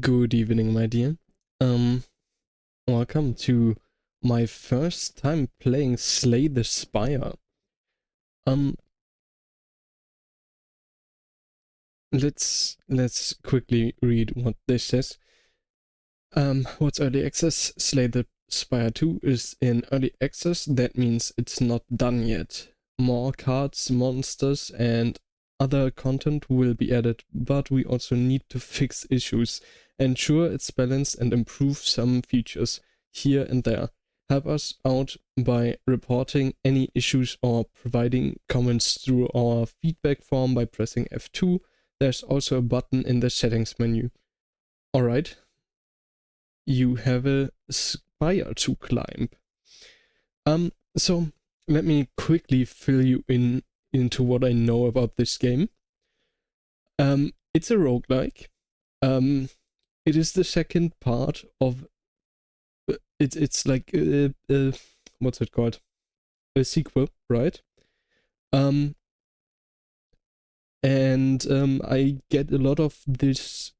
Good evening, my dear. Um, Welcome to my first time playing Slay the Spire. Um, let's quickly read what this says. What's early access? Slay the Spire 2 is in early access. That means it's not done yet. More cards, monsters, and other content will be added, but we also need to fix issues, ensure it's balanced, and improve some features here and there. Help us out by reporting any issues or providing comments through our feedback form by pressing F2. There's also a button in the settings menu. Alright, you have a spire to climb. So let me quickly fill you into what I know about this game. It's a roguelike. It is the second part of it's like what's it called? A sequel, right? And I get a lot of this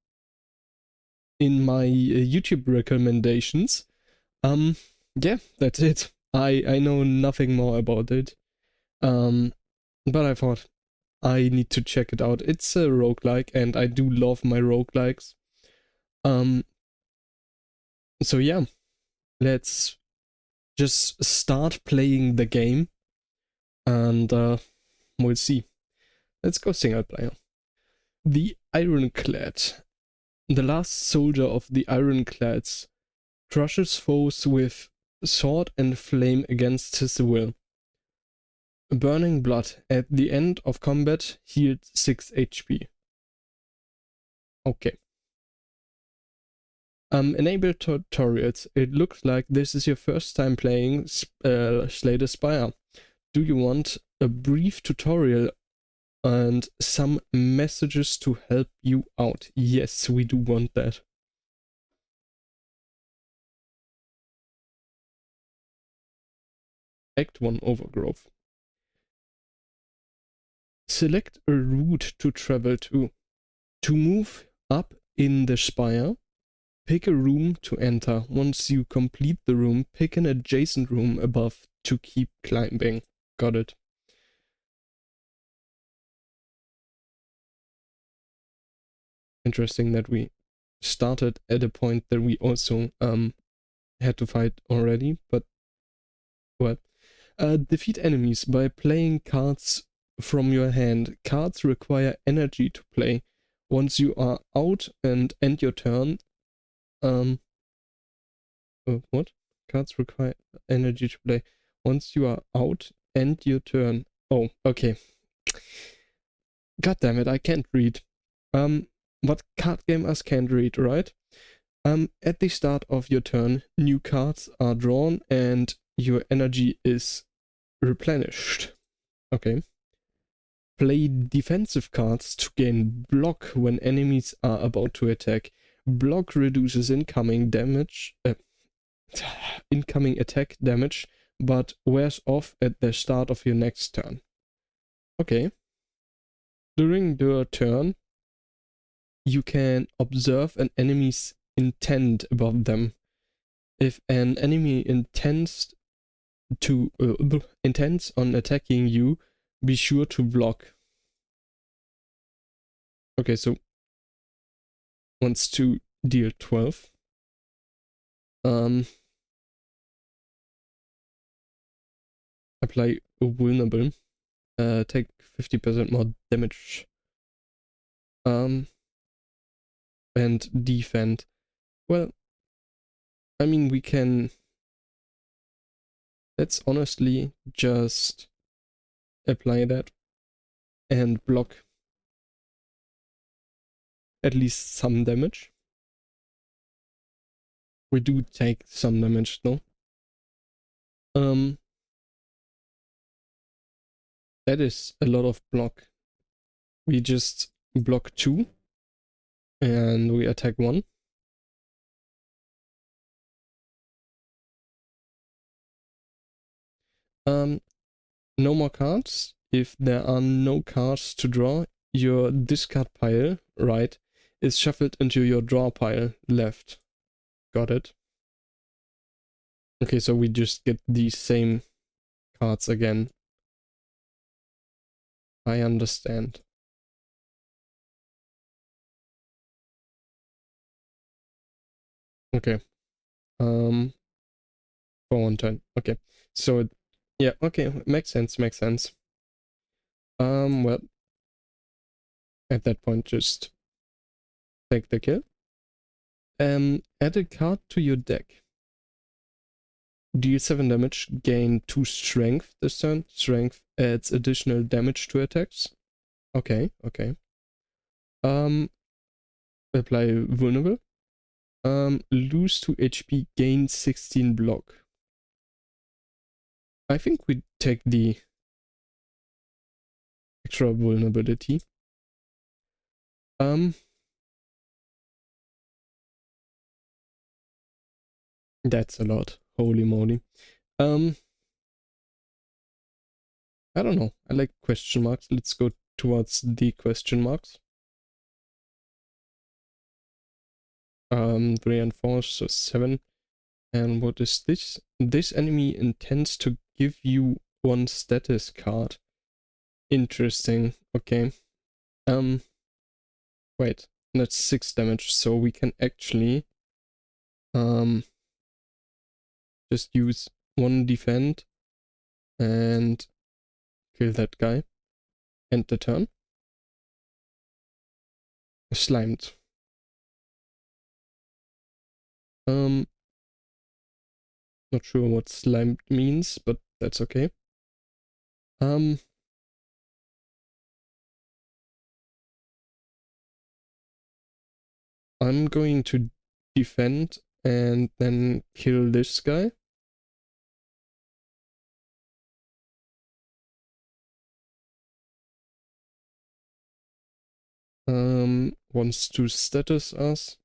in my YouTube recommendations. Yeah, that's it. I know nothing more about it. But I thought I need to check it out. It's a roguelike, and I do love my roguelikes. So yeah, let's just start playing the game, and we'll see. Let's go single player. The Ironclad. The last soldier of the Ironclads crushes foes with sword and flame against his will. Burning blood at the end of combat healed 6 HP. Okay. Enable tutorials. It looks like this is your first time playing Slay the Spire. Do you want a brief tutorial and some messages to help you out? Yes, we do want that. Act 1 Overgrowth. Select a route to travel to. To move up in the spire, pick a room to enter. Once you complete the room, pick an adjacent room above to keep climbing. Got it. Interesting that we started at a point that we also had to fight already, but well. Defeat enemies by playing cards from your hand. Cards require energy to play. Once you are out and end your turn, what? Cards require energy to play. Once you are out, end your turn. Oh, okay. God damn it, I can't read. What card gamers can't read, right? At the start of your turn, new cards are drawn and your energy is replenished. Okay. Play defensive cards to gain block when enemies are about to attack. Block reduces incoming damage, incoming attack damage, but wears off at the start of your next turn. Okay. During your turn, you can observe an enemy's intent above them. If an enemy intends on attacking you, be sure to block. Okay, so wants to deal 12. Apply vulnerable. Take 50% more damage. And defend. Well, I mean, we can... Let's honestly just apply that and block at least some damage. We do take some damage, though. That is a lot of block. We just block 2 and we attack 1. No more cards. If there are no cards to draw, your discard pile, right, is shuffled into your draw pile left. Got it. Okay, so we just get these same cards again. I understand. Okay. For one turn. Okay. So yeah, okay, makes sense, makes sense. Well, at that point, just take the kill. Add a card to your deck. Deal 7 damage, gain 2 strength this turn. Strength adds additional damage to attacks. Okay, okay. Apply vulnerable. Lose 2 HP, gain 16 block. I think we take the extra vulnerability. That's a lot. Holy moly. I don't know. I like question marks. Let's go towards the question marks. 3 and 4, so 7. And what is this? This enemy intends to give you 1 status card. Interesting. Okay. Wait. That's 6 damage, so we can actually just use 1 defend and kill that guy. End the turn. Slimed. Not sure what slimed means, but that's okay. I'm going to defend and then kill this guy. Wants to status us.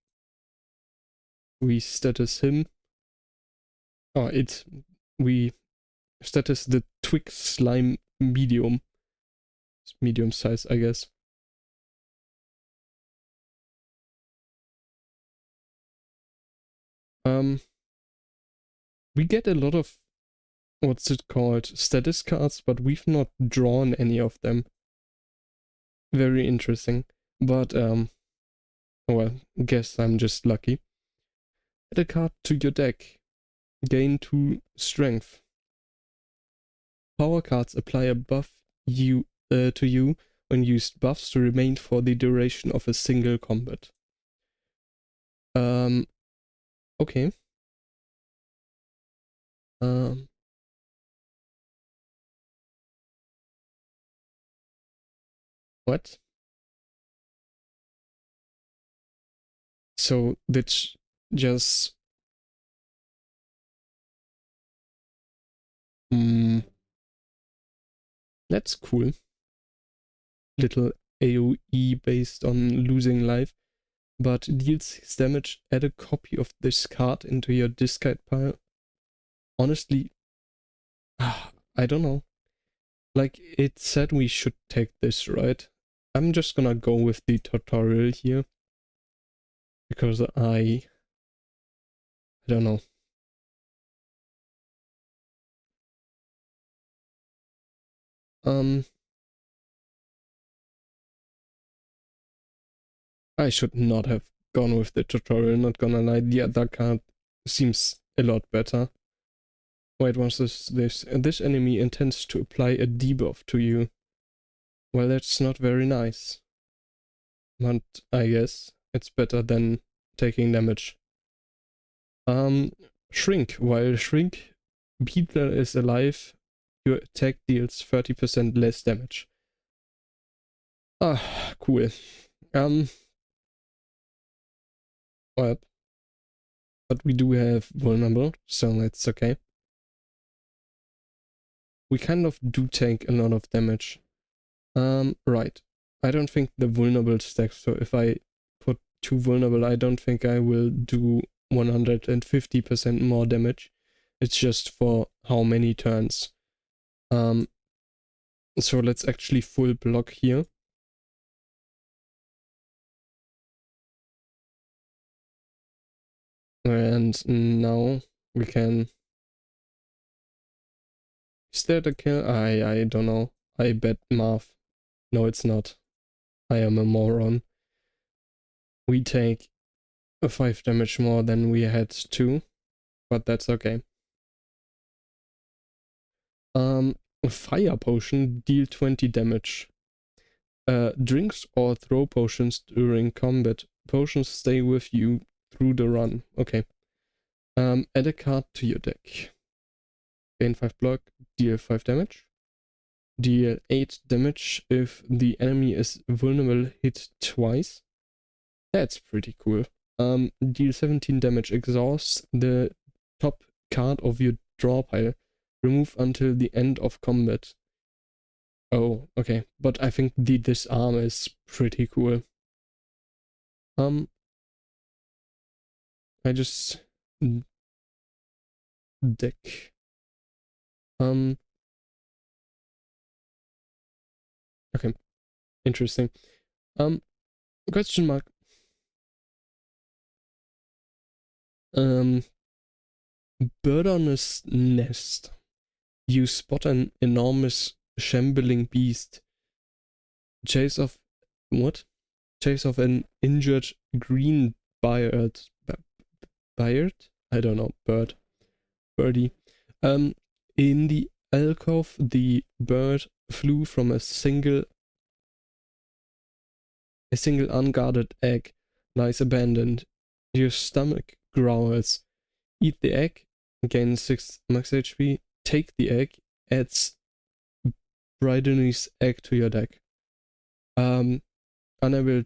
We status him. Oh, we status the twig slime medium. It's medium size, I guess. We get a lot of, what's it called, status cards, but we've not drawn any of them. Very interesting. But, well, guess I'm just lucky. Add a card to your deck. Gain 2 strength. Power cards apply a buff to you when used buffs to remain for the duration of a single combat. Okay. What? So that's just that's cool. Little AoE based on losing life, but deals 6 damage. Add a copy of this card into your discard pile. Honestly, I don't know. Like, it said we should take this, right? I'm just gonna go with the tutorial here. Because I don't know. I should not have gone with the tutorial, not gonna lie. The other card seems a lot better. Wait, what's this? This enemy intends to apply a debuff to you. Well, that's not very nice. But I guess it's better than taking damage. Shrink. While Shrink Beetle is alive, your attack deals 30% less damage. Ah, cool. Well, but we do have vulnerable, so that's okay. We kind of do take a lot of damage. Right. I don't think the vulnerable stacks, so if I put 2 vulnerable, I don't think I will do 150% more damage. It's just for how many turns. So let's actually full block here. And now we can... Is that a kill? I don't know. I bet math. No, it's not. I am a moron. We take a 5 damage more than we had to, but that's okay. A fire potion, deal 20 damage. Drinks or throw potions during combat. Potions stay with you through the run. Okay. Add a card to your deck. Gain 5 block, deal 5 damage. Deal 8 damage if the enemy is vulnerable hit twice. That's pretty cool. Deal 17 damage, exhaust the top card of your draw pile. Remove until the end of combat. Oh, okay. But I think the disarm is pretty cool. I just deck. Okay. Interesting. Question mark. Bird on a nest. You spot an enormous shambling beast. Chase of what? Chase of an injured green bird. Bird? I don't know. Bird. Birdie. In the alcove, the bird flew from a single unguarded egg lies abandoned. Your stomach growls. Eat the egg, gain 6 max HP, take the egg, adds Brydony's egg to your deck. Unable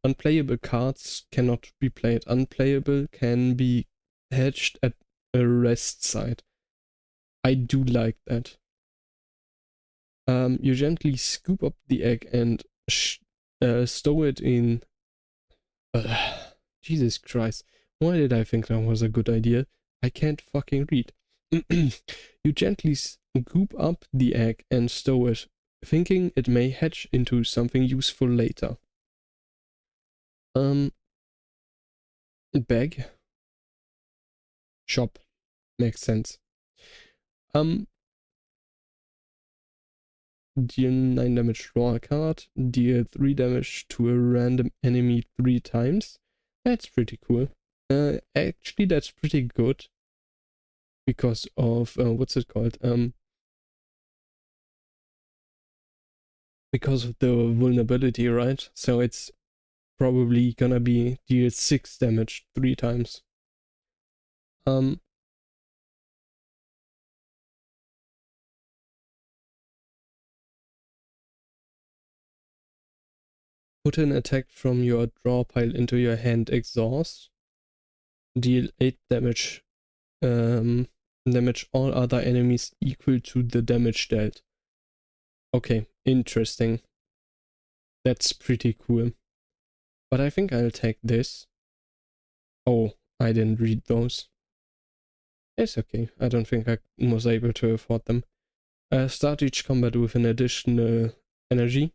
unplayable cards cannot be played. Unplayable can be hedged at a rest site. I do like that. You gently scoop up the egg and stow it in... Jesus Christ. Why did I think that was a good idea? I can't fucking read. You gently scoop up the egg and stow it, thinking it may hatch into something useful later. Bag. Shop. Makes sense. Deal 9 damage, draw a card. Deal 3 damage to a random enemy 3 times. That's pretty cool. Actually, that's pretty good. Because of, what's it called? Because of the vulnerability, right? So it's probably gonna be deal 6 damage 3 times. Put an attack from your draw pile into your hand, exhaust. Deal 8 damage. Damage all other enemies equal to the damage dealt. Okay, interesting. That's pretty cool. But I think I'll take this. Oh, I didn't read those. It's okay. I don't think I was able to afford them. Start each combat with an additional energy.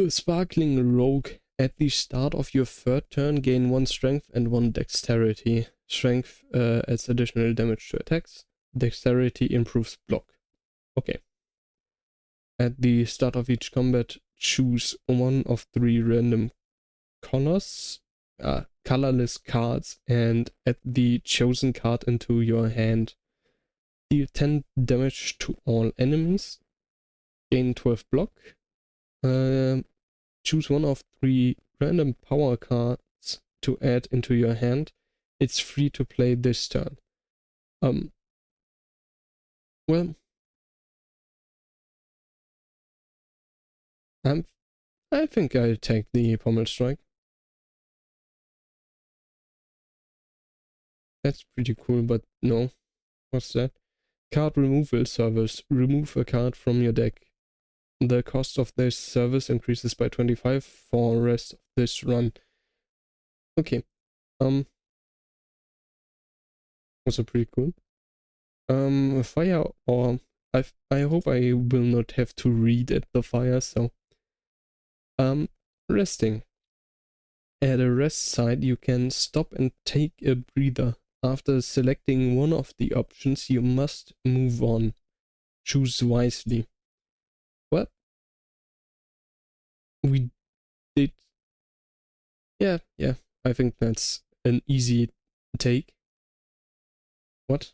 Sparkling Rogue. At the start of your third turn, gain 1 strength and 1 dexterity. Strength adds additional damage to attacks. Dexterity improves block. Okay. At the start of each combat, choose one of 3 random colorless cards and add the chosen card into your hand. Deal 10 damage to all enemies. Gain 12 block. Choose one of 3 random power cards to add into your hand. It's free to play this turn. Well, I think I'll take the Pommel Strike. That's pretty cool, but no. What's that? Card removal service. Remove a card from your deck. The cost of this service increases by 25 for the rest of this run. Okay. Also pretty cool. Fire, or I hope I will not have to read at the fire, so resting. at a rest site, you can stop and take a breather. After selecting one of the options, you must move on. Choose wisely. Well, we did. Yeah, I think that's an easy take. What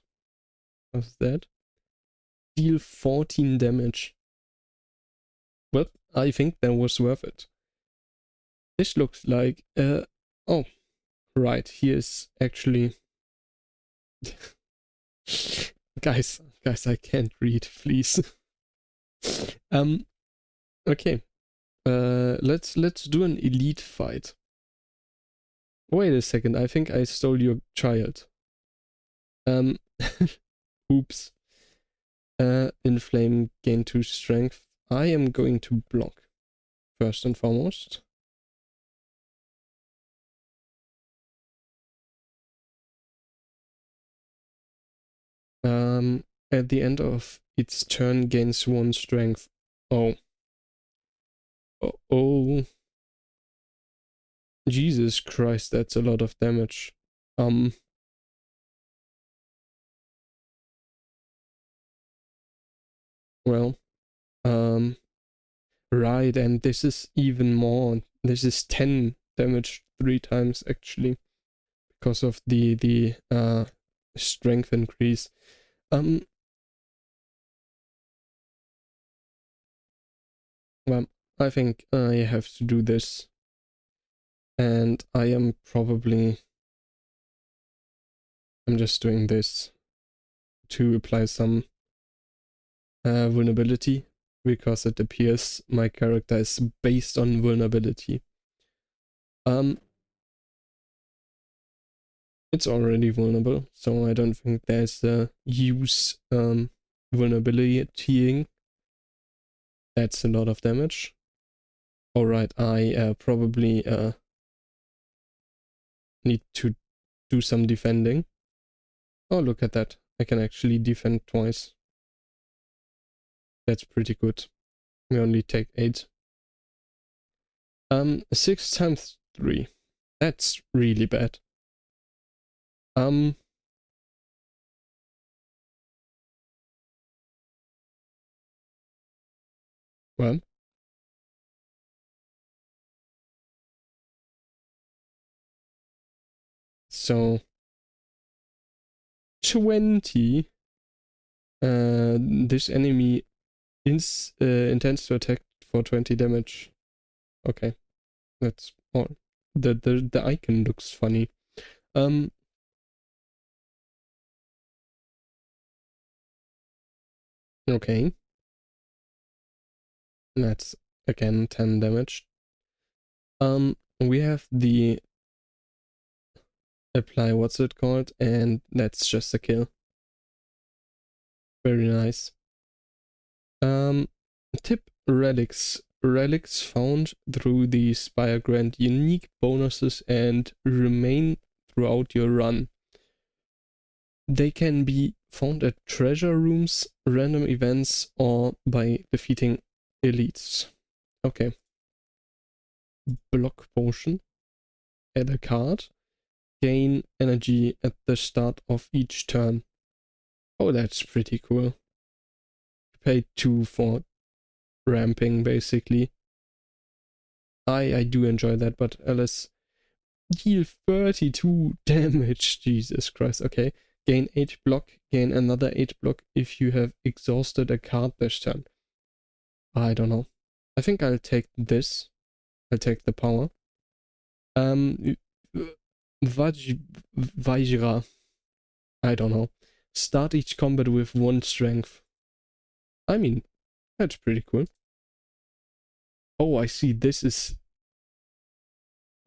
was that? Deal 14 damage. Well, I think that was worth it. This looks like, oh, right, here's actually, guys, I can't read, please. Okay, let's do an elite fight. Wait a second, I think I stole your child. Oops. Inflame, gain 2 strength. I am going to block, first and foremost. At the end of its turn, gains 1 strength. Oh. Oh. Jesus Christ, that's a lot of damage. Well, right, and this is even more. This is 10 damage 3 times actually, because of the strength increase. Well, I think I have to do this, and I'm just doing this to apply some vulnerability, because it appears my character is based on vulnerability. It's already vulnerable, so I don't think there's a use vulnerabilitying. That's a lot of damage. Alright, I probably need to do some defending. Oh, look at that. I can actually defend twice. That's pretty good. We only take 8. 6 times 3. That's really bad. Well. So 20. This enemy intends to attack for 20 damage. Okay. That's all. The icon looks funny. Okay. That's again 10 damage. We have the apply, what's it called, and that's just a kill. Very nice. Tip: relics. Relics found through the spire grant unique bonuses and remain throughout your run. They can be found at treasure rooms, random events, or by defeating elites. Okay. Block potion. Add a card. Gain energy at the start of each turn. Oh, that's pretty cool. Pay 2 for ramping, basically. I do enjoy that, but Alice, deal 32 damage. Jesus Christ. Okay. Gain 8 block. Gain another 8 block if you have exhausted a card this turn. I don't know. I think I'll take this. I'll take the power. Vajra. I don't know. Start each combat with 1 strength. I mean, that's pretty cool. Oh, I see. This is...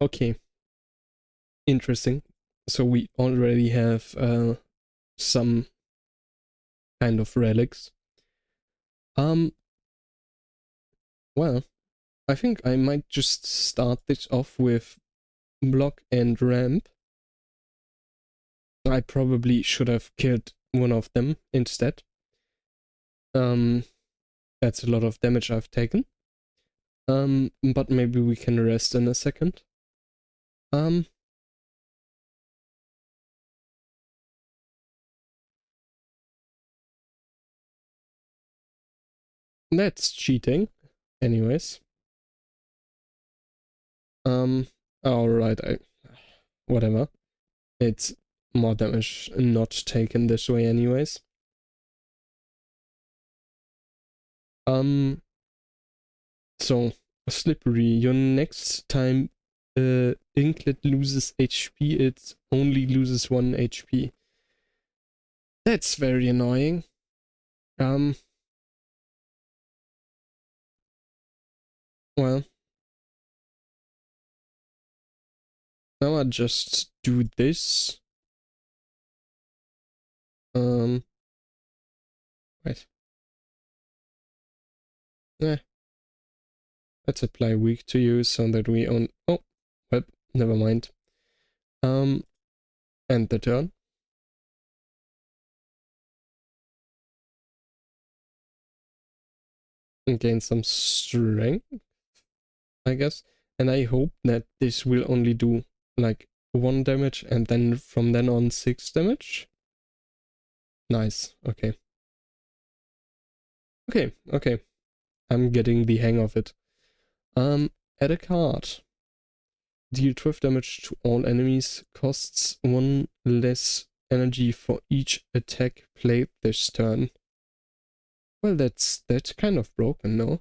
Okay. Interesting. So we already have some kind of relics. Well, I think I might just start this off with block and ramp. I probably should have killed one of them instead. That's a lot of damage I've taken. But maybe we can rest in a second. That's cheating. Anyways. Alright, whatever. It's more damage not taken this way anyways. So, Slippery, your next time Inklet loses HP, it only loses 1 HP. That's very annoying. Well, now I just do this. Wait. Let's apply weak to you so that we own. Oh, well, never mind. End the turn. And gain some strength, I guess. And I hope that this will only do like 1 damage and then from then on 6 damage. Nice. Okay. Okay. I'm getting the hang of it. Add a card. Deal 12 damage to all enemies. Costs 1 less energy for each attack played this turn. Well, that's kind of broken, no?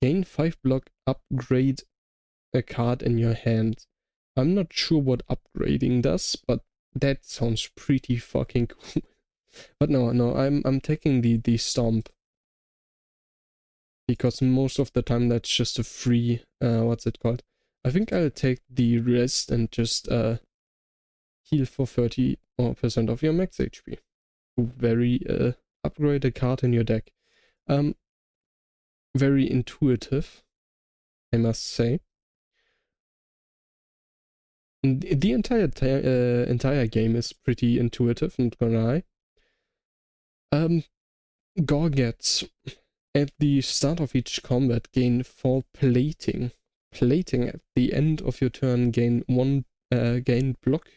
Gain 5 block, upgrade a card in your hand. I'm not sure what upgrading does, but that sounds pretty fucking cool. But no, I'm taking the stomp. Because most of the time that's just a free, what's it called? I think I'll take the rest and just heal for 30% of your max HP. Very upgrade a card in your deck. Very intuitive, I must say. The entire game is pretty intuitive, not gonna lie. Gorgets at the start of each combat gain 4 plating. Plating at the end of your turn gain 1 gain block.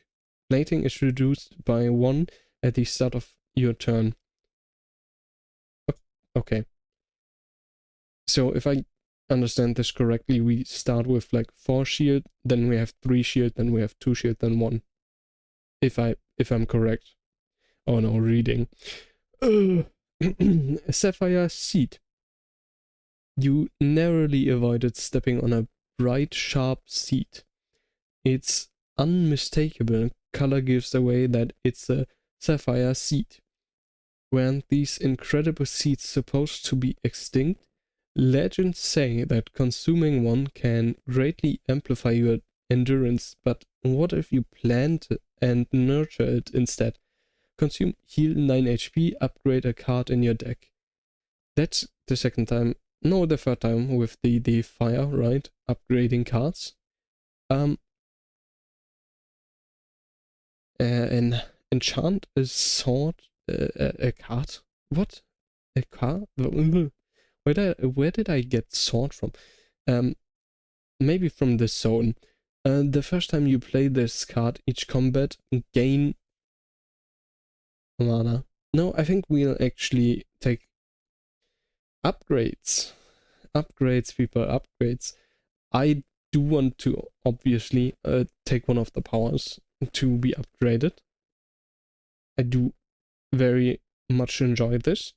Plating is reduced by 1 at the start of your turn. Okay. So if I understand this correctly, we start with like 4 shield, then we have 3 shield, then we have 2 shield, then 1. If I'm correct. Oh no, reading. Sapphire Seed. You narrowly avoided stepping on a bright, sharp seed. Its unmistakable color gives away that it's a sapphire seed. Weren't these incredible seeds supposed to be extinct? Legends say that consuming one can greatly amplify your endurance, but what if you plant and nurture it instead? Consume heal 9 HP, upgrade a card in your deck. That's the second time. No, the third time with the fire, right? Upgrading cards. And enchant a sword, a card. What? A card? Where did I get sword from? Maybe from the zone. The first time you play this card, each combat gain mana. No, I think we'll actually take upgrades. Upgrades, people, upgrades. I do want to obviously take one of the powers to be upgraded. I do very much enjoy this.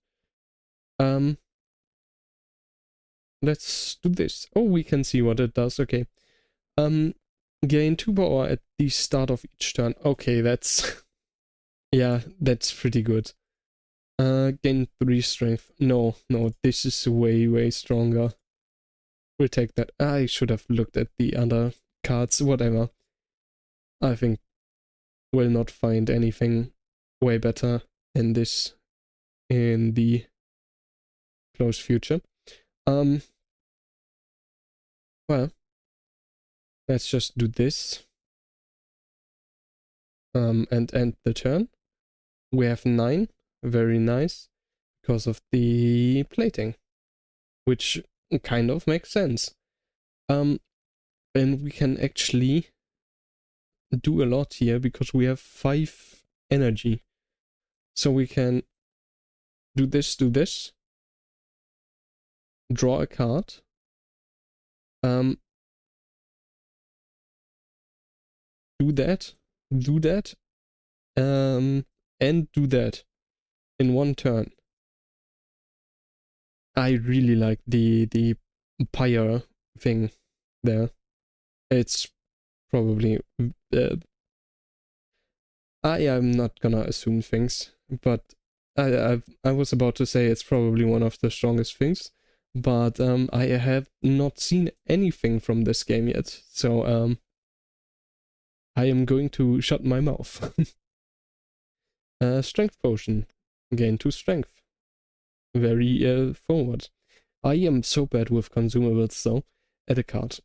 Let's do this. Oh, we can see what it does. Okay. Gain 2 power at the start of each turn. Okay, that's yeah, that's pretty good. Gain 3 strength. No, this is way stronger. We'll take that. I should have looked at the other cards, whatever. I think we'll not find anything way better than this in the close future. Well, let's just do this. And end the turn. We have 9. Very nice. Because of the plating. Which kind of makes sense. And we can actually do a lot here because we have 5 energy. So we can do this, draw a card, do that, and do that in one turn. I really like the pyre thing there. It's probably I am not gonna assume things, but I was about to say it's probably one of the strongest things, but I have not seen anything from this game yet, so I am going to shut my mouth. Strength potion, gain 2 strength, very forward. I am so bad with consumables though. Add a card.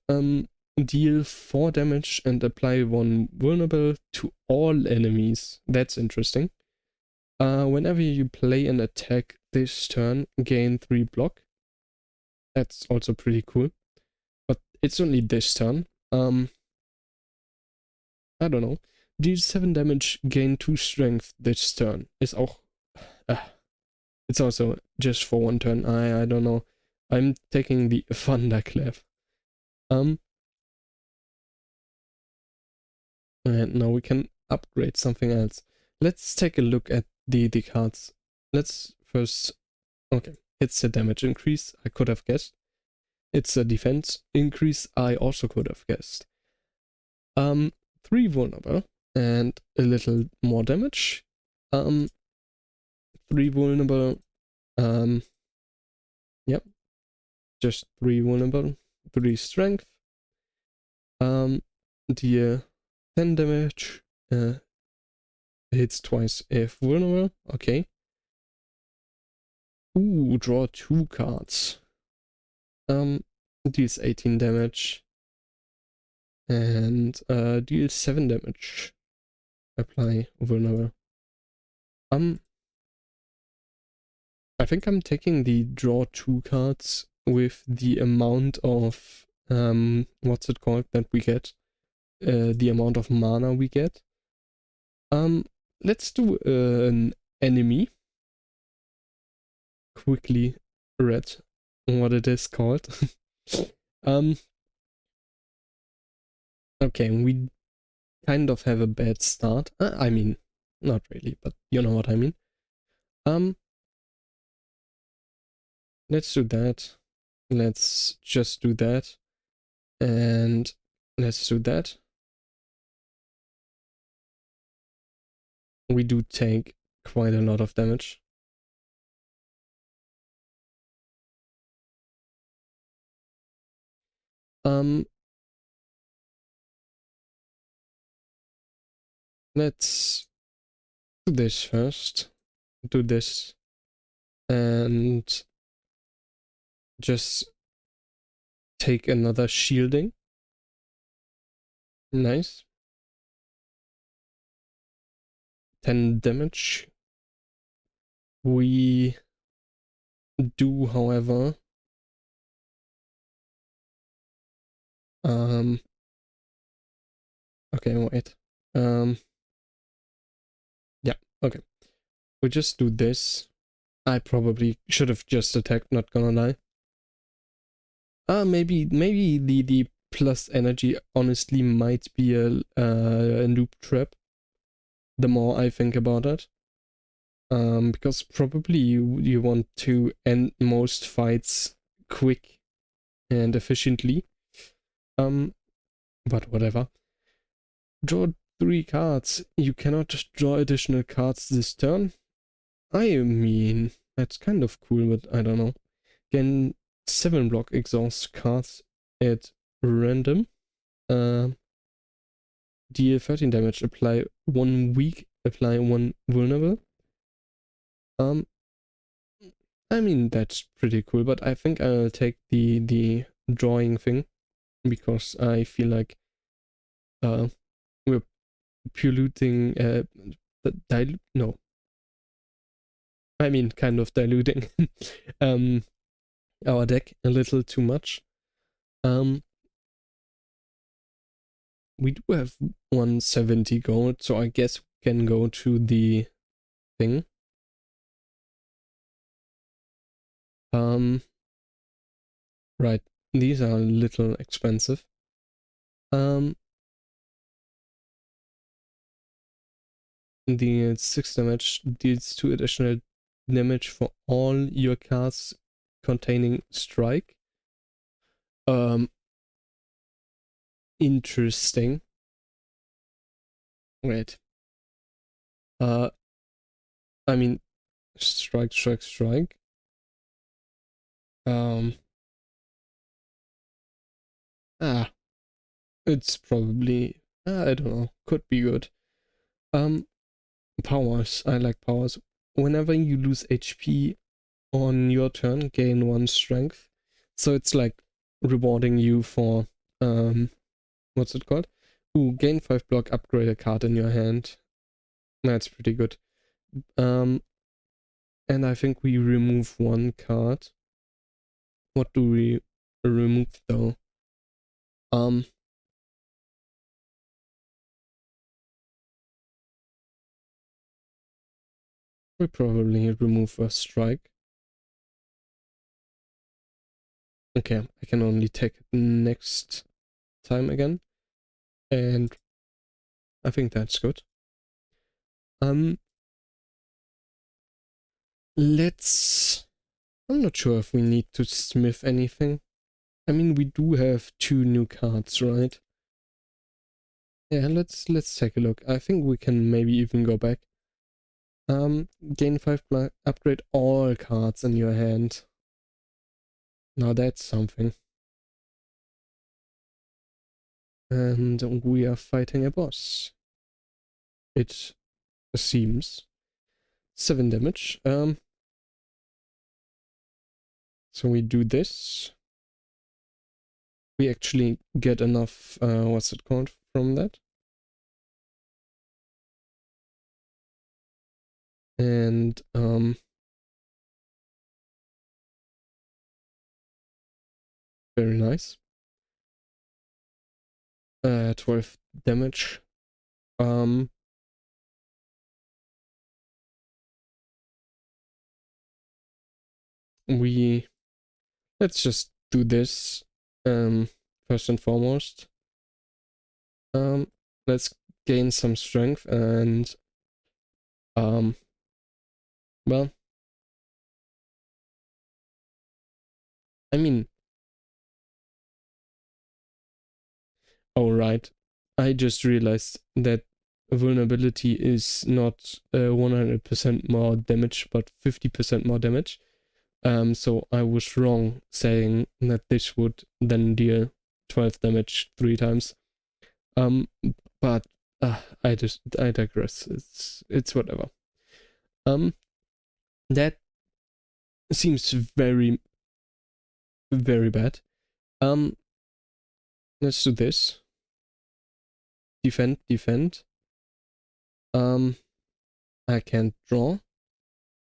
Deal 4 damage and apply 1 vulnerable to all enemies. That's interesting. Whenever you play an attack this turn, gain 3 block. That's also pretty cool. But it's only this turn. I don't know. Deal 7 damage, gain 2 strength this turn. Ist auch... it's also just for 1 turn. I don't know. I'm taking the Thunderclap. And now we can upgrade something else. Let's take a look at the cards. Let's first... Okay, it's a damage increase, I could have guessed. It's a defense increase, I also could have guessed. 3 vulnerable and a little more damage. 3 vulnerable. Yep. Just 3 vulnerable. 3 strength. Deal 10 damage. Hits twice if vulnerable. Okay. Ooh, draw 2 cards. Deals 18 damage. And deals 7 damage. Apply vulnerable. I think I'm taking the draw 2 cards with the amount of what's it called that we get? The amount of mana we get. Let's do an enemy. Quickly read what it is called. Okay, we kind of have a bad start. I mean, not really, but you know what I mean. Let's do that. Let's just do that. And let's do that. We do take quite a lot of damage. Let's do this first. Do this. And just take another shielding. Nice. 10 damage. We do, however, okay, wait. Yeah, okay. We just do this. I probably should have just attacked, not gonna lie. Maybe the plus energy honestly might be a noob trap. The more I think about it. Because probably you want to end most fights quick and efficiently. But whatever. Draw 3 cards. You cannot draw additional cards this turn. I mean, that's kind of cool, but I don't know. Again, 7 block exhaust cards at random. Deal 13 damage, apply 1 weak, apply 1 vulnerable. I mean, that's pretty cool, but I think I'll take the drawing thing because I feel like we're polluting no. I mean, kind of diluting our deck a little too much. We do have 170 gold, so I guess we can go to the thing. Right, these are a little expensive. The 6 damage deals 2 additional damage for all your cards containing strike. Interesting. Wait. I mean, strike, strike, strike. It's probably, I don't know, could be good. Powers, I like powers. Whenever you lose HP on your turn, gain 1 strength. So it's like rewarding you for, what's it called? Ooh, gain 5 block, upgrade a card in your hand. That's pretty good. And I think we remove 1 card. What do we remove though? We probably remove a strike. Okay, I can only take it next time again. And I think that's good. Let's... I'm not sure if we need to smith anything. I mean, we do have 2 new cards, right? Yeah, let's take a look. I think we can maybe even go back. Gain 5 block, upgrade all cards in your hand. Now that's something. And we are fighting a boss. It seems. 7 damage. So we do this. We actually get enough, what's it called, from that. And, very nice. 12 damage. Let's just do this, first and foremost. Let's gain some strength and, well, I mean, oh right, I just realized that vulnerability is not 100% more damage, but 50% more damage. So I was wrong saying that this would then deal 12 damage 3 times. But I digress. It's whatever. That seems very, very bad. Let's do this. Defend, defend. I can't draw,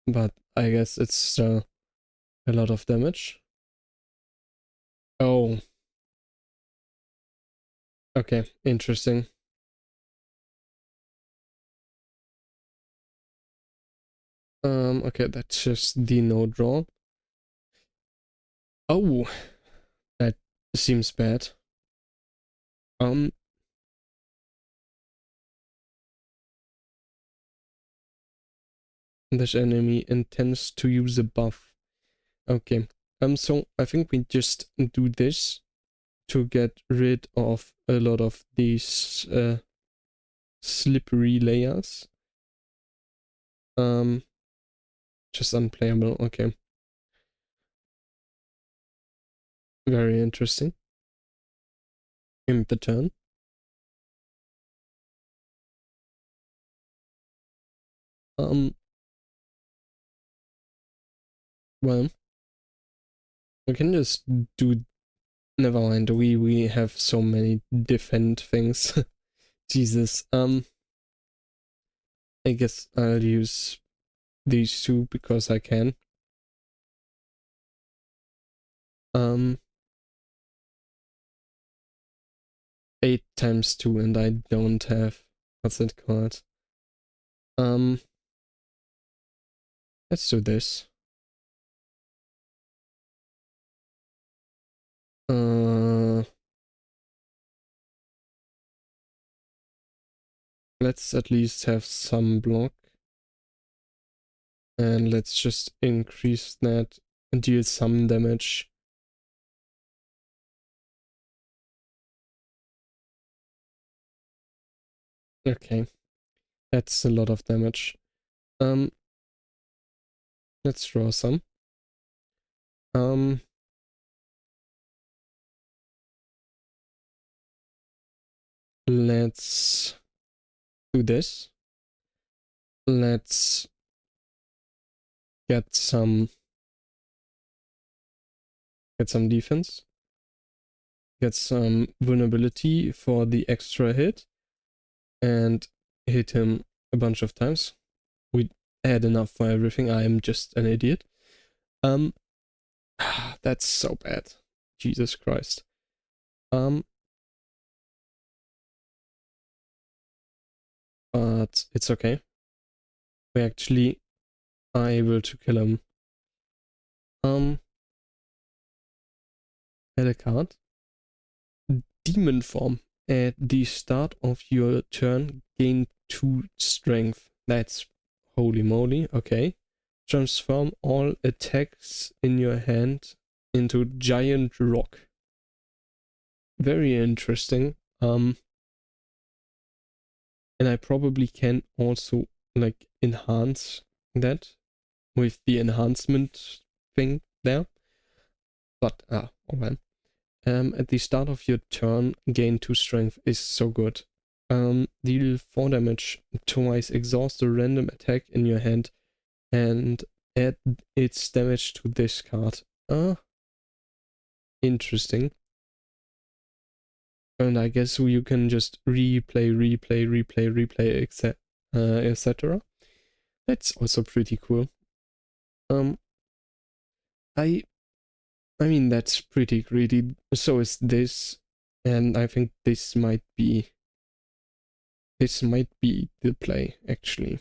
but I guess it's a lot of damage. Oh. Okay, interesting. Okay, that's just the no draw. Oh, that seems bad. This enemy intends to use a buff. Okay. So I think we just do this to get rid of a lot of these slippery layers. Just unplayable, okay. Very interesting. In the turn. Well, we can just do... Never mind, we have so many different things. Jesus. I guess I'll use these 2 because I can. Um, 8 times 2, and I don't have, what's it called? Let's do this. Let's at least have some block. And let's just increase that and deal some damage. Okay, that's a lot of damage. Let's draw some. Let's do this. Let's get some defense. Get some vulnerability for the extra hit. And hit him a bunch of times. We had enough for everything. I am just an idiot. That's so bad. Jesus Christ. But it's okay. We actually are able to kill him. Add a card. Demon form. At the start of your turn, gain 2 strength. That's holy moly. Okay. Transform all attacks in your hand into giant rock. Very interesting. And I probably can also like enhance that with the enhancement thing there. But oh well. At the start of your turn, gain 2 strength is so good. Deal 4 damage, twice exhaust a random attack in your hand and add its damage to this card. Interesting. And I guess you can just replay, etc. That's also pretty cool. I mean, that's pretty greedy. So is this, and I think this might be the play, actually.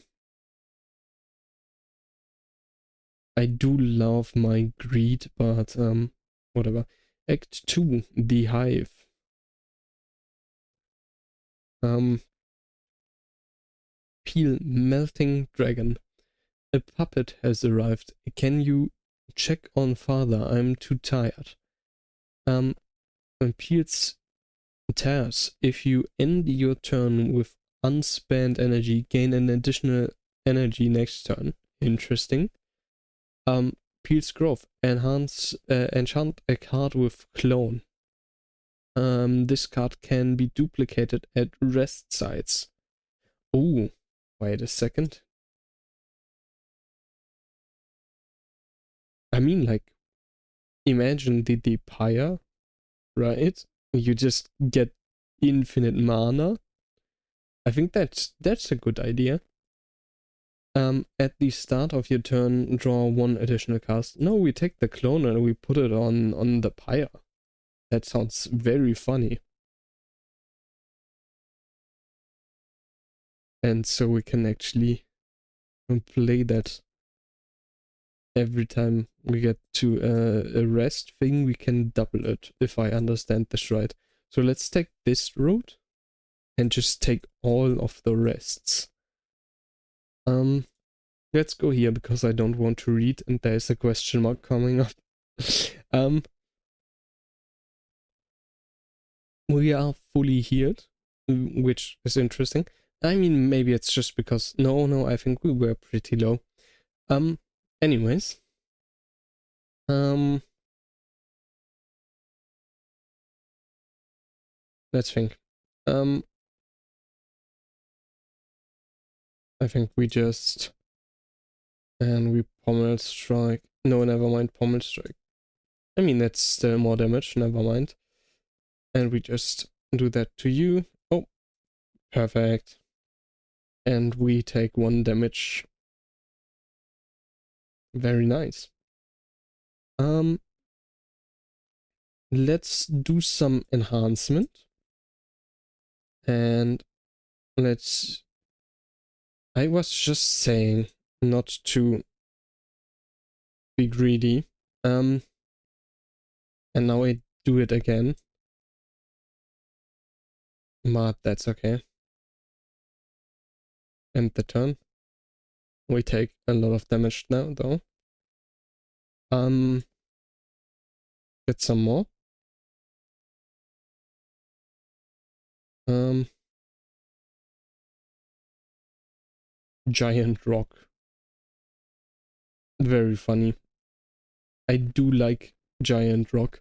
I do love my greed, but whatever. Act 2, The Hive. Peel Melting Dragon. A puppet has arrived. Can you check on father? I'm too tired. Peel's tears. If you end your turn with unspent energy, gain an additional energy next turn. Interesting. Peel's Growth. Enchant a card with Clone. This card can be duplicated at rest sites. Oh, wait a second. I mean, like, imagine the pyre, right? You just get infinite mana. I think that's a good idea. At the start of your turn, draw 1 additional cast. No, we take the clone and we put it on the pyre. That sounds very funny. And so we can actually play that every time we get to a rest thing, we can double it, if I understand this right. So let's take this route and just take all of the rests. Let's go here because I don't want to read and there's a question mark coming up. We are fully healed, which is interesting. I mean, maybe it's just because no, I think we were pretty low. Anyways. Let's think. I think we just and we pommel strike. No, never mind, pommel strike. I mean, that's still more damage, never mind. And we just do that to you. Oh, perfect. And we take 1 damage. Very nice. let's do some enhancement. And let's... I was just saying not to be greedy. And now I do it again. But that's okay. End the turn. We take a lot of damage now, though. Get some more. Giant rock. Very funny. I do like giant rock.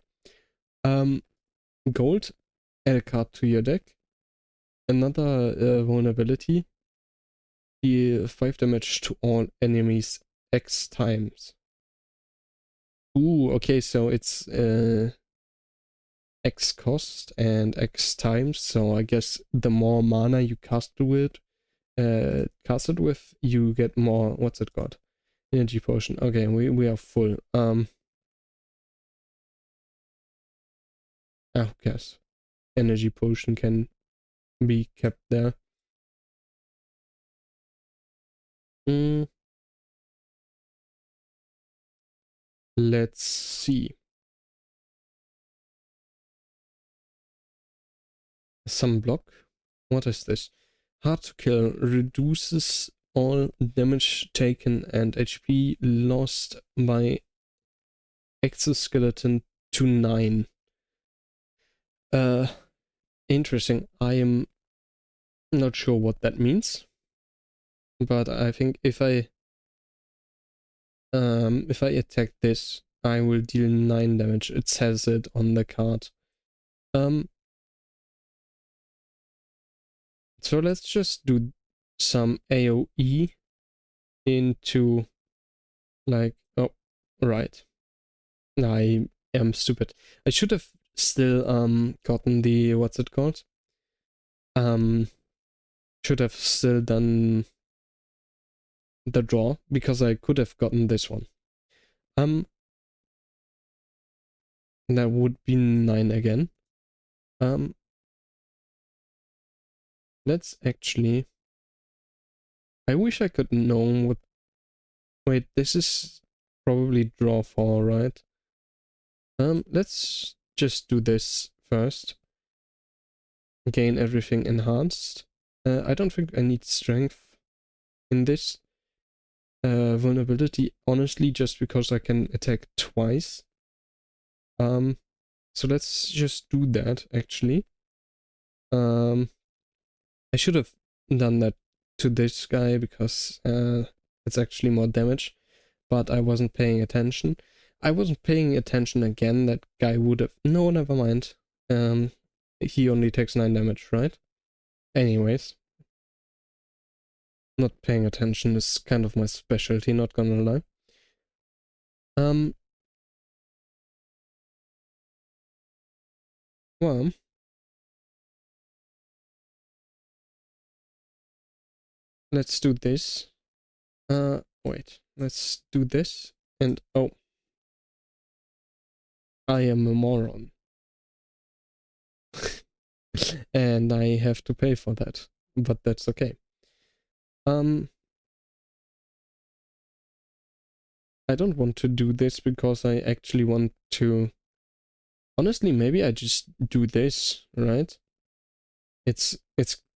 Gold. Add a card to your deck. Another vulnerability. Deal 5 damage to all enemies X times. Ooh, okay, so it's X cost and X times, so I guess the more mana you cast it with, you get more, what's it called? Energy potion. Okay, we are full. Who cares? Energy potion can be kept there. Let's see. Some block. What is this? Hard to kill. Reduces all damage taken and HP lost by exoskeleton to 9. Interesting. I am not sure what that means. But I think if I attack this, I will deal 9 damage. It says it on the card. So let's just do some AoE into, like, oh, right. I am stupid. I should have still gotten the, what's it called? Should have still done the draw, because I could have gotten this one. That would be 9 again. Let's actually... I wish I could know what... Wait, this is probably draw 4, right? Let's just do this first. Gain everything enhanced. I don't think I need strength in this. Vulnerability, honestly, just because I can attack twice. So let's just do that, actually. I should have done that to this guy because it's actually more damage, but I wasn't paying attention. I wasn't paying attention again. That guy would have... No, never mind. He only takes 9 damage, right? Anyways. Not paying attention is kind of my specialty, not gonna lie. Well, let's do this. Wait, let's do this. And, oh. I am a moron. And I have to pay for that. But that's okay. I don't want to do this because I actually want to... Honestly, maybe I just do this, right? It's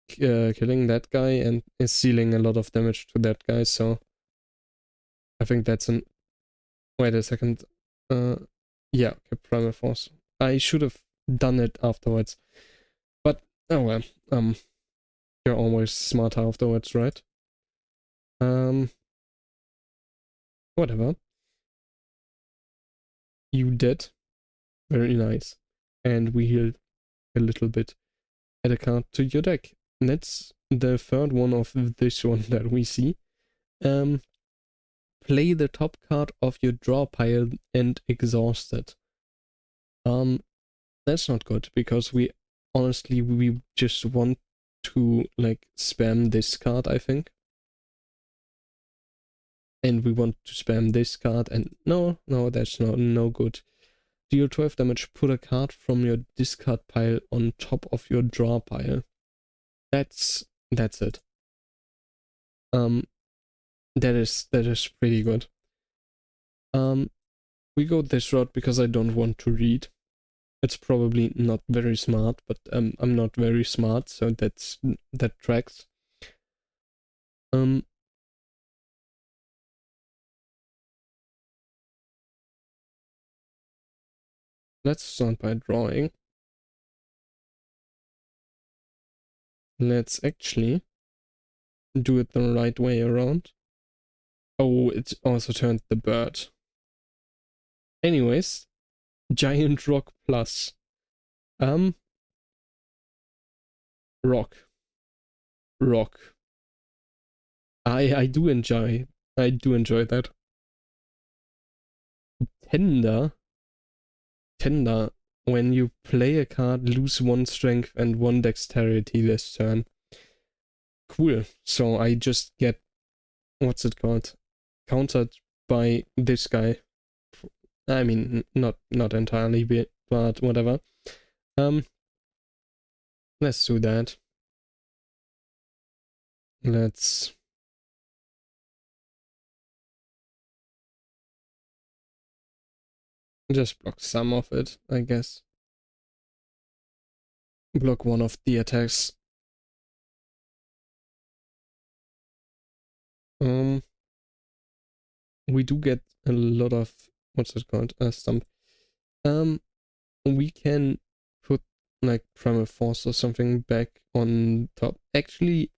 killing that guy and is dealing a lot of damage to that guy, so... I think that's an... Wait a second. Yeah, okay, primal force. I should have done it afterwards. But, oh well. You're always smarter afterwards, right? Whatever. You did. Very nice. And we healed a little bit. Add a card to your deck. That's the third one of this one that we see. Play the top card of your draw pile and exhaust it. That's not good, because we just want to, like, spam this card, I think. And we want to spam this card, and no, that's no good. deal 12 damage, put a card from your discard pile on top of your draw pile. That's it. That is pretty good. We go this route because I don't want to read. It's probably not very smart, but I'm not very smart, so that tracks. Let's start by drawing. Let's actually do it the right way around. Oh, it also turned the bird. Anyways, giant rock plus. Rock. I do enjoy that. Tender. When you play a card, lose 1 strength and 1 dexterity this turn. Cool. So I just get, what's it called? Countered by this guy. I mean, not entirely, but whatever. Let's do that. Let's just block some of it, I guess. Block 1 of the attacks. We do get a lot of, what's it called? Stump. We can put like primal force or something back on top. Actually,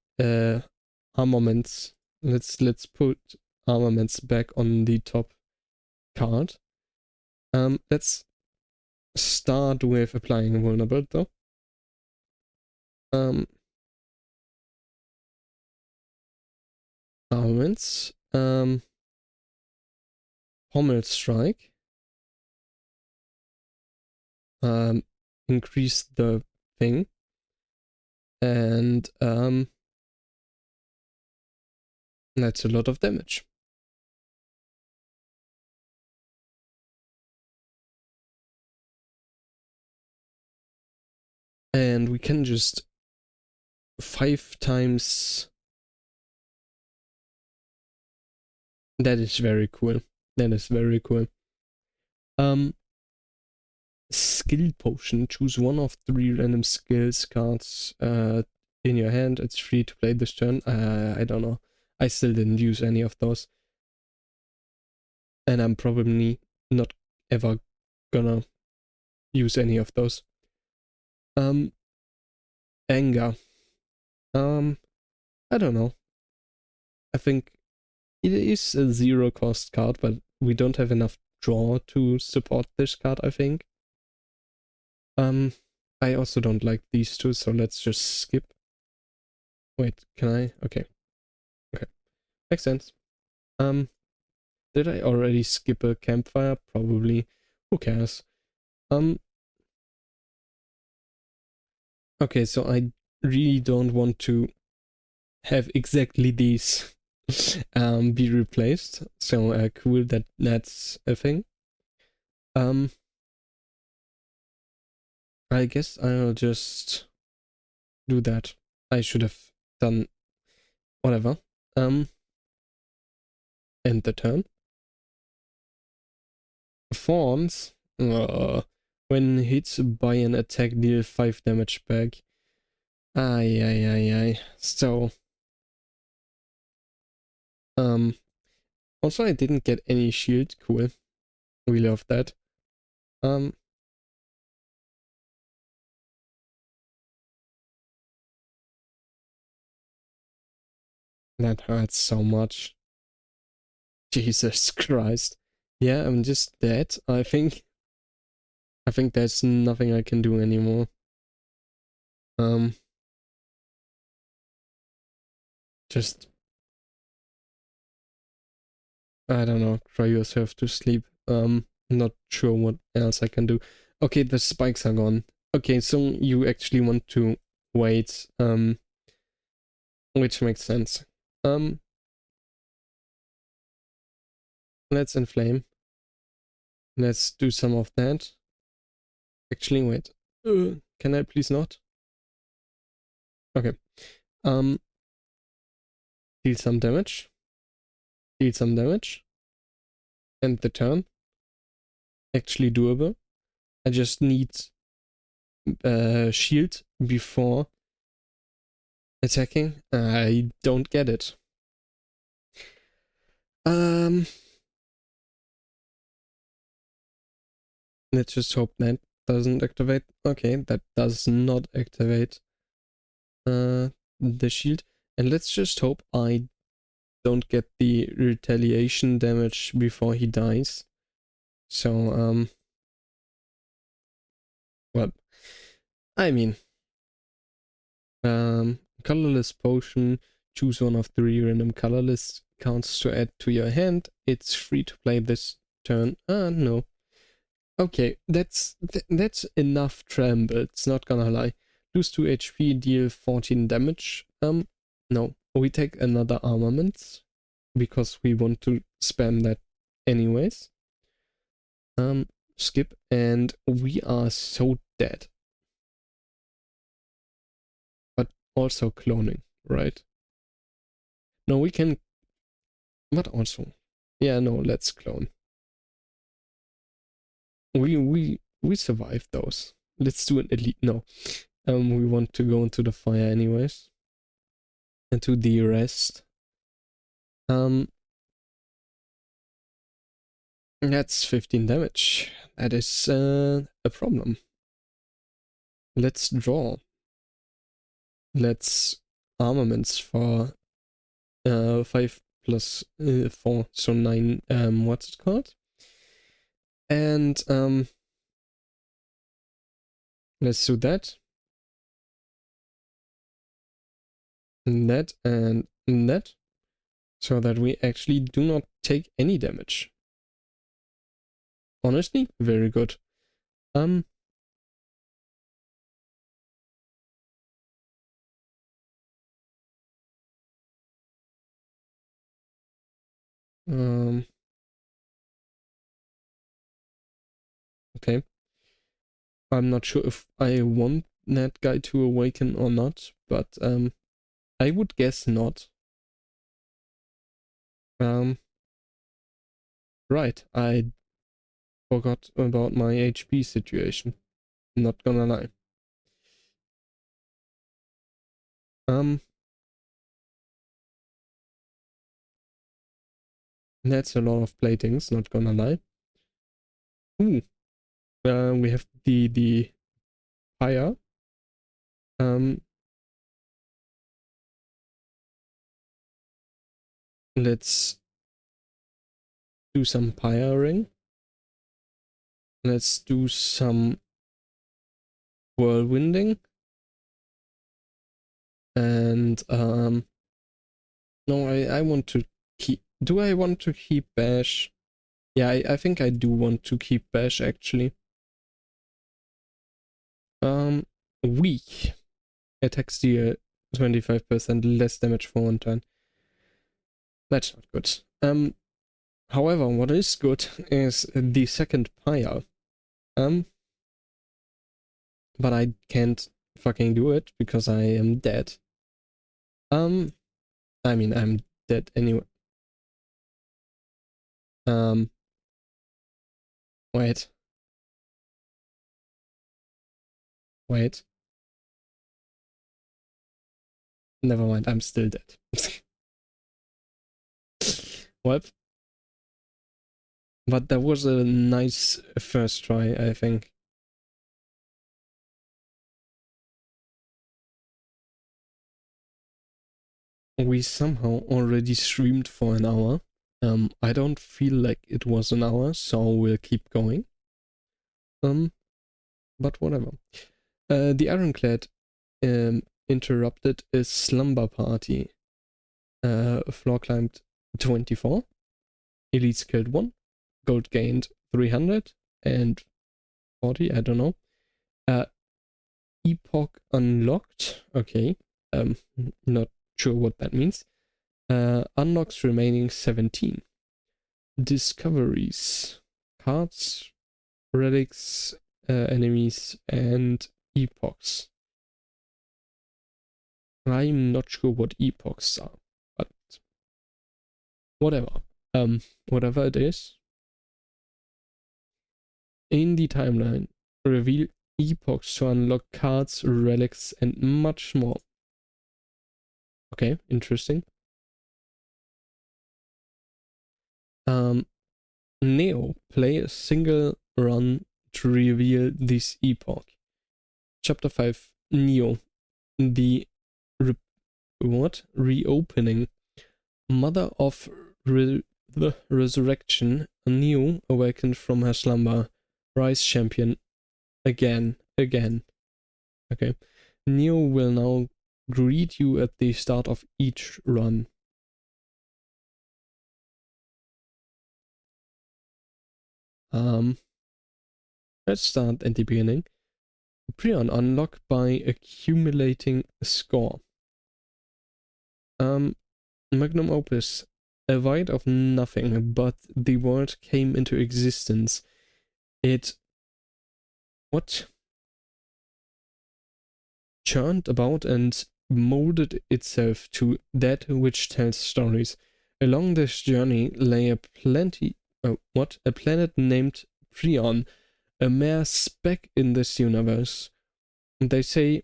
armaments. Let's put armaments back on the top card. Let's start with applying vulnerable though. Armaments. Pommel strike. Increase the thing. And that's a lot of damage. And we can just 5 times. That is very cool. Skill potion. Choose 1 of 3 random skills cards in your hand. It's free to play this turn. I don't know. I still didn't use any of those. And I'm probably not ever gonna use any of those. Anger. I don't know. I think it is a 0 cost card, but we don't have enough draw to support this card, I think. I also don't like these two, so let's just skip. Wait, can I? Okay. Makes sense. Did I already skip a campfire? Probably. Who cares? Okay, so I really don't want to have exactly these be replaced. So cool that that's a thing. I guess I'll just do that. I should have done whatever. End the turn. Fawns. When hit by an attack, deal 5 damage back. Ay. So, also I didn't get any shield. Cool. We love that. That hurts so much. Jesus Christ. Yeah, I'm just dead. I think there's nothing I can do anymore. Just, I don't know, cry yourself to sleep. Not sure what else I can do. Okay, the spikes are gone. Okay, so you actually want to wait, which makes sense. Let's inflame. Let's do some of that. Actually, wait. Can I please not? Okay. Deal some damage. Deal some damage. End the turn. Actually doable. I just need shield before attacking. I don't get it. Let's just hope that doesn't activate. Okay, that does not activate the shield. And let's just hope I don't get the retaliation damage before he dies. So, well, I mean, colorless potion, choose one of 3 random colorless cards to add to your hand. It's free to play this turn. No. Okay, that's enough trambles, not gonna lie. Lose 2 HP, deal 14 damage. No. We take another armament because we want to spam that anyways. Skip, and we are so dead. But also cloning, right? No, we can... But also... Yeah, no, let's clone. We survived those. Let's do an elite. No. We want to go into the fire anyways. And to the rest. That's 15 damage. That is a problem. Let's draw. Let's armaments for 5 plus 4, so 9, what's it called? And let's do that. And that. So that we actually do not take any damage. Honestly, very good. Okay. I'm not sure if I want that guy to awaken or not, but I would guess not. Right, I forgot about my HP situation. Not gonna lie. That's a lot of platings, not gonna lie. Ooh. We have the fire. Let's do some firing. Let's do some whirlwinding. And no, I want to keep... Do I want to keep Bash? Yeah, I think I do want to keep Bash actually. Weak. Attacks deal 25% less damage for 1 turn. That's not good. However, what is good is the second pyre. But I can't fucking do it because I am dead. I mean, I'm dead anyway. Wait. Wait. Never mind, I'm still dead. What? But that was a nice first try, I think. We somehow already streamed for an hour. I don't feel like it was an hour, so we'll keep going. But whatever. The Ironclad interrupted a slumber party. Floor climbed 24. Elites killed 1. Gold gained 300 and 40, I don't know. Epoch unlocked. Okay. Not sure what that means. Unlocks remaining 17. Discoveries. Cards, relics, enemies and epochs. I'm not sure what epochs are, but whatever. Whatever it is. In the timeline, reveal epochs to unlock cards, relics, and much more. Okay, interesting. Neo, play a single run to reveal this epoch. Chapter 5, Neo, the reopening. Mother of the resurrection, Neo awakened from her slumber. Rise champion. Again. Okay. Neo will now greet you at the start of each run. Let's start at the beginning. Prion, unlock by accumulating a score. Magnum opus. A void of nothing, but the world came into existence. It... what? Churned about and molded itself to that which tells stories. Along this journey lay a planet named Prion, a mere speck in this universe. They say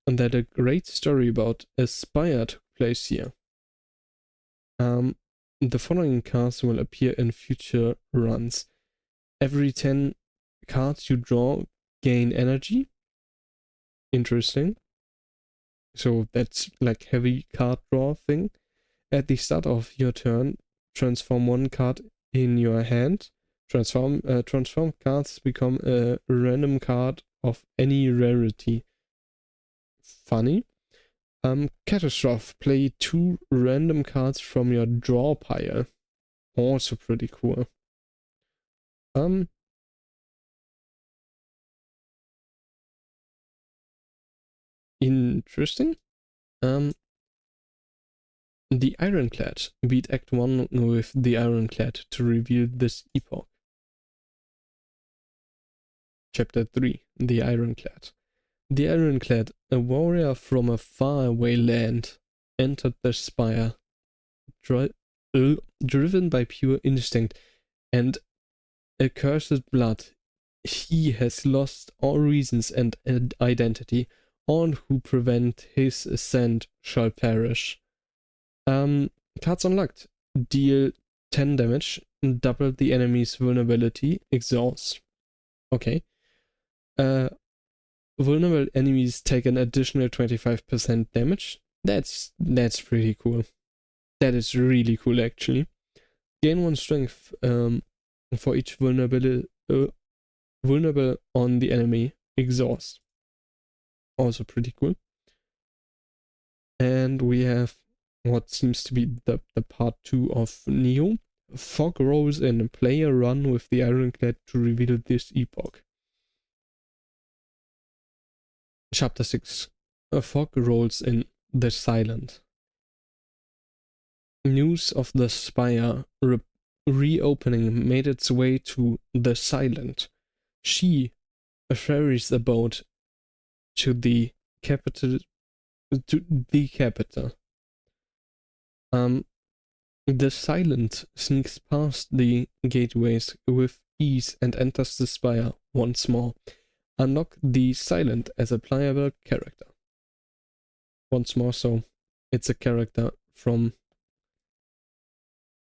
that a great story about a spire took place here. The following cards will appear in future runs. Every 10 cards you draw gain energy. Interesting. So that's like heavy card draw thing. At the start of your turn, transform one card in your hand. Transform cards become a random card of any rarity. Funny. Catastrophe. Play 2 random cards from your draw pile. Also pretty cool. Interesting. The Ironclad. Beat Act 1 with the Ironclad to reveal this epoch. Chapter 3. The Ironclad. The Ironclad, a warrior from a faraway land, entered the spire, driven by pure instinct and accursed blood. He has lost all reasons and identity. All who prevent his ascent shall perish. Cards unlocked. Deal 10 damage, double the enemy's vulnerability, exhaust. Okay. Vulnerable enemies take an additional 25% damage. That's pretty cool. That is really cool, actually. Gain 1 strength for each vulnerable on the enemy. Exhaust. Also pretty cool. And we have what seems to be the part 2 of Neo. Fog rolls in. Play a run with the Ironclad to reveal this epoch. Chapter 6. A fog rolls in. The Silent. News of the spire reopening made its way to the Silent. She ferries the boat to the capital. The Silent sneaks past the gateways with ease and enters the spire once more. Unlock the Silent as a playable character. Once more, so it's a character from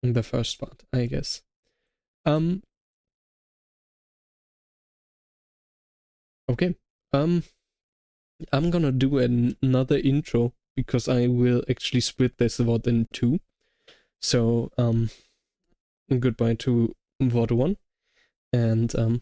the first part, I guess. Okay. I'm gonna do another intro because I will actually split this VOD in 2. So, goodbye to VOD 1. And